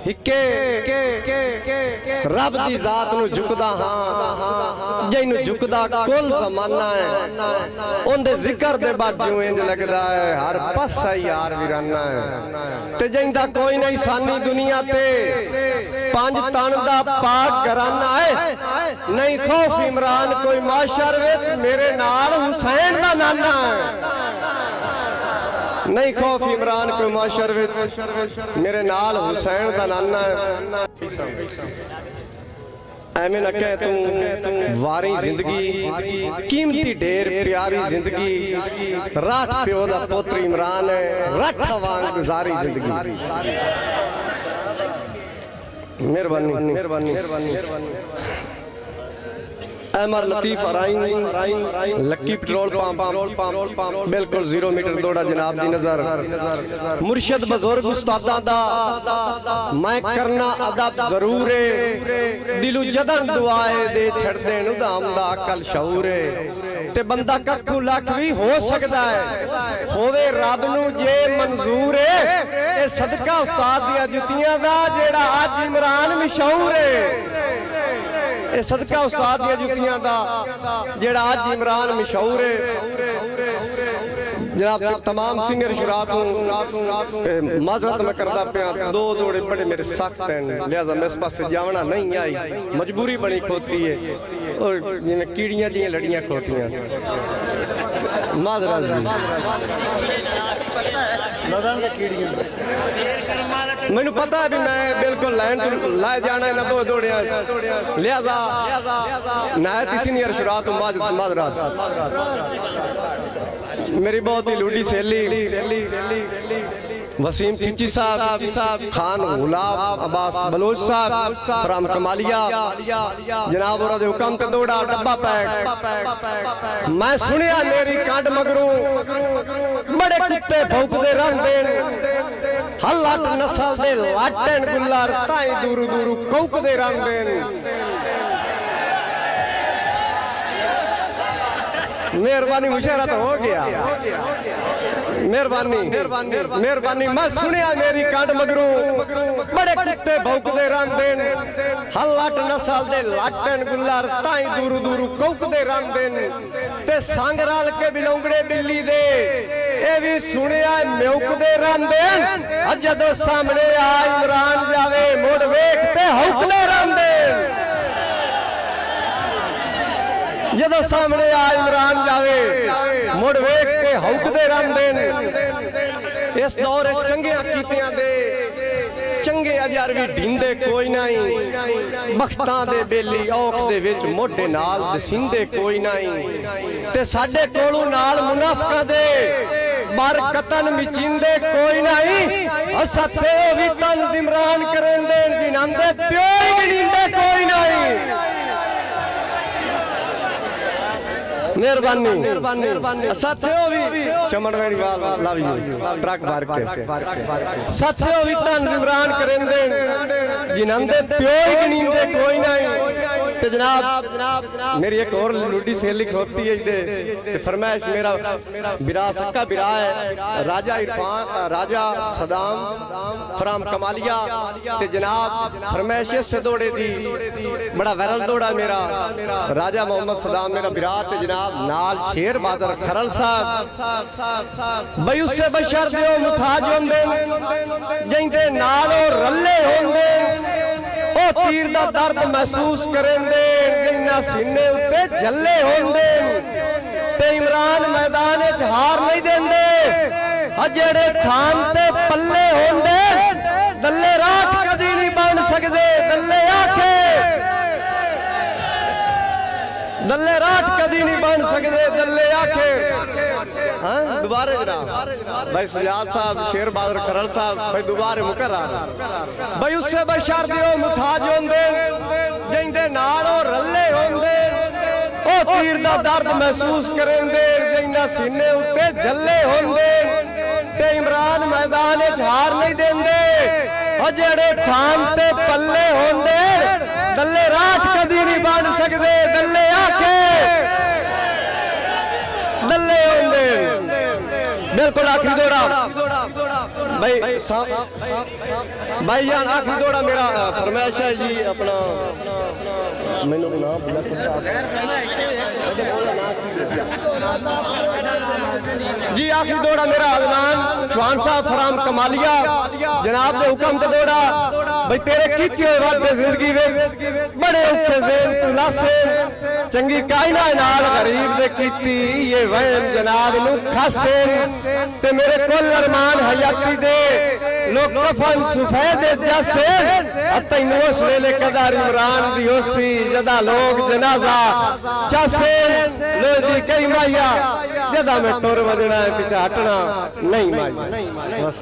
हिके रब दी जात नू झुकदा हां जिन्नू झुकदा कुल ज़माना है उनदे जिक्र दे बाद जो इंज लगदा है हर पासा यार वीराना है ते जिंदा कोई नहीं सानी दुनिया ते पांच तन दा पाक घराना है नहीं खौफ इमरान कोई माशर विच मेरे नाल हुसैन दा नाना है नहीं खौफ इमरान कोई माशर विच मेरे नाल हुसैन दा नाना है एवें न कह तू वारी जिंदगी कीमती ढेर प्यारी जिंदगी राठ प्यो दा पुत्र इमरान है राठ वांग गुजारी जिंदगी मेहरबानी अमर लतीफ अराइन लक्की पेट्रोल पंप बिल्कुल 0 मीटर दौड़ा जनाब दी नजर मुर्शद बुजुर्ग उस्तादा दा मैं करना अदब जरूर है दिलू जदन दुआए दे छड़ देन उदाम दा अकल शऊर है ते बंदा कखू लख भी हो सकदा है होवे रब नू जे मंजूर है ए सदका उस्ताद दियां जुतियां दा जेड़ा अज इमरान मशहूर है ए सदका उस्ताद दियां जुतियां दा जेड़ा अज इमरान मशहूर है जनाब तमाम सिंगर शुरात माजरत में करदा पिया दो दौड़े बड़े मेरे सख्त हैं लिहाजा मैं इस पास जावना नहीं आई मजबूरी बनी खोती है और जिवें कीड़ियां दी लड़ियां खोतियां माजरत मैनू पता है भी मैं बिल्कुल लाइन ला जाना है ना दो दौड़िया लिहाजा नायत सीनियर शुरात माजरत मेरी बहुत ही लूडी सहेली वसीम खिची साहब खान गुलाब अब्बास बलोच साहब फराम कमालिया जनाब और हुक्म ते दौड़ा डब्बा पैक मैं सुनिया मेरी कांड मगरू बड़े कुत्ते भौंकदे रहंदे हल्लाट नस्ल दे लाटन गुल्लार ताई दूरू दूरू कौकदे रहंदे मेहरबानी मुशारा तो हो गया मेहरबानी मैं सुनिया मेरी कांड मगरू बड़े कुत्ते भौंकदे रहंदे हल्लाट नस्ल दे लाटन गुल्लार ताई दूरू दूरू कौकदे रहंदे ते संग रल के बिलौंगड़े बिल्ली दे ए भी सुनिया म्यूकदे रहंदे जदों सामने आ इमरान जावे मुड़ वेख ते हौकदे रहंदे जदों सामने आ इमरान जावे मुड़ वेख के हौकदे रहंदे इस दौर चंगियां कीतियां दे चंगे अजर भी ढींदे कोई नहीं बख्तां दे बेली औख दे विच मोढे नाल दसिंदे कोई नहीं ते साडे कोलों नाल मुनाफिकां दे बर कतन मिचिंदे कोई नहीं असा ते भी तन इमरान करेंदे जिनांदे प्यो ही गिणींदे कोई नहीं मेहरबानी साथियों भी चमन वेणी वाल लव यू ट्रक भर के साथियों भी तन इमरान करेंदे जिनांदे प्यो ही गिणींदे कोई नहीं ते जनाब मेरी एक और लूडी सहेली खोती है ते फरमाइश मेरा बिरा सक्का बिरा है राजा इरफान राजा सदाम फराम कमालिया ते जनाब फरमाइश से दौड़े दी बड़ा वायरल दौड़ा मेरा राजा मोहम्मद सदाम मेरा बिरा ते जनाब नाल शेर बहादुर खरल साहब बई उससे बशर दियो मुताज होंदे जिंदे नाल ओ रले होंदे ओ तीर दा दर्द महसूस करेंदे जिन्ना सीने उत्ते जल्ले होंदे ते इमरान मैदान विच हार नहीं देंदे जेड़े थान ते पल्ले होंदे दल्ले राठ कदी नहीं बन सकदे दल्ले आखे दल्ले राठ कदी नहीं बन सकते दल्ले आखे दोबारा जनाब भाई सजाद साहब शेर बहादुर खरल साहब भाई दोबारा मुकर्रर भाई उससे बशर दियो मुताज होंदे जिंदे नाल ओ रले होंदे ओ तीर दा दर्द महसूस करेंदे जिन्ना सीने उत्ते जल्ले होंदे ते इमरान मैदान विच हार नहीं देंदे ओ जेड़े थान ते पल्ले होंदे दल्ले राठ कदी नहीं बन सकते दल्ले आखे दल्ले होंदे बिल्कुल आखिरी दौड़ा भाई भाई जान आखिरी दौड़ा मेरा फरमाइश है जी अपना मैंने नाम जी आखिरी दौड़ा मेरा अदनान चौहान साहब फराम कमालिया जनाब दे हुक्म ते दौड़ा भाई तेरे कीते हुए वादे जिंदगी विच बड़े औखे ज़ेन तू लासे चंगी कायना नाल गरीब दे कीती ये वहम जनाब नू खासे ते मेरे कुल अरमान हयाती दे लोग कफन सफेद जैसे तैनू उस वेले कदर इमरान दी होसी जदा लोग जनाजा चासे लो जी कई माया जदा मैं टुर वजना पिछा हटना नहीं माया बस।